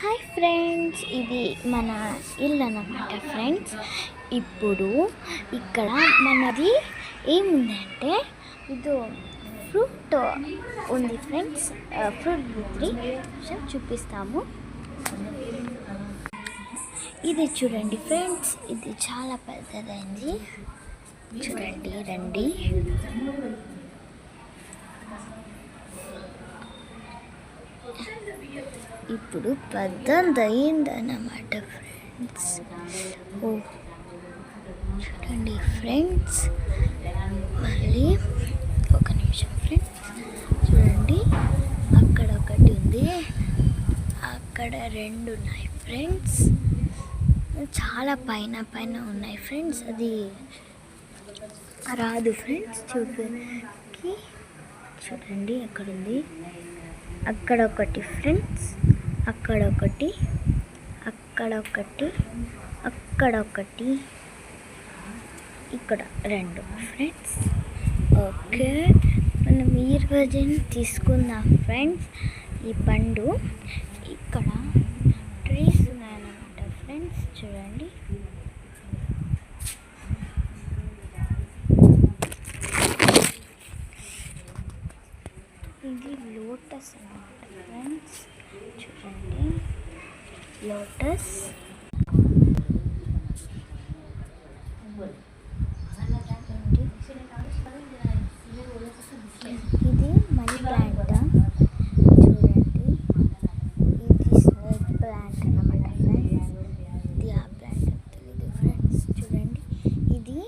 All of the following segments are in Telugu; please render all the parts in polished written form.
హాయ్ ఫ్రెండ్స్, ఇది మన ఇల్లు అన్నమాట ఫ్రెండ్స్. ఇప్పుడు ఇక్కడ మనది ఏముందంటే ఇది ఫ్రూట్ ఉంది ఫ్రెండ్స్. ఫ్రూట్ బుద్రి చూపిస్తాము. ఇది చూడండి ఫ్రెండ్స్, ఇది చాలా పెద్దదైంది. చూడండి, రండి. ఇప్పుడు పెద్దదైందన్నమాట ఫ్రెండ్స్. చూడండి ఫ్రెండ్స్, మళ్ళీ ఒక నిమిషం ఫ్రెండ్స్. చూడండి, అక్కడ ఒకటి ఉంది, అక్కడ రెండు ఉన్నాయి ఫ్రెండ్స్. చాలా పైన పైన ఉన్నాయి ఫ్రెండ్స్. అది రాదు ఫ్రెండ్స్ చూడడానికి. చూడండి, అక్కడ ఉంది, అక్కడ ఒకటి ఫ్రెండ్స్, అక్కడ ఒకటి, అక్కడ ఒకటి, అక్కడ ఒకటి, ఇక్కడ రెండు ఫ్రెండ్స్. ఓకే, మనం ఈ రోజున తీసుకుందాం ఫ్రెండ్స్. ఈ పండు ఇక్కడ ట్రీస్ ఉన్నాయన్నమాట ఫ్రెండ్స్. చూడండి, ఇది లోటస్ అన్నమాట ఫ్రెండ్స్. చూడండి, లోటస్. ఇది మనీ ప్లాంట్. చూడండి, ఇది స్నేక్ ప్లాంట్ అన్నమాట ఫ్రెండ్స్. ఇది ఆ ప్లాంట్ తెలియదు ఫ్రెండ్స్. చూడండి, ఇది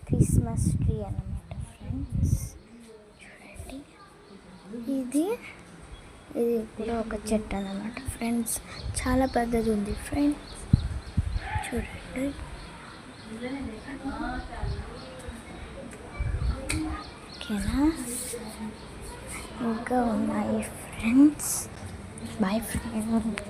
క్రిస్మస్ ట్రీ అన్నమాట ఫ్రెండ్స్. చూడండి, ఇది కూడా ఒక చెట్టు అన్నమాట ఫ్రెండ్స్. చాలా పెద్దది ఉంది ఫ్రెండ్స్. చూడండి, ఓకేనా? ఇంకా ఉన్నాయి ఫ్రెండ్స్. Bye friends.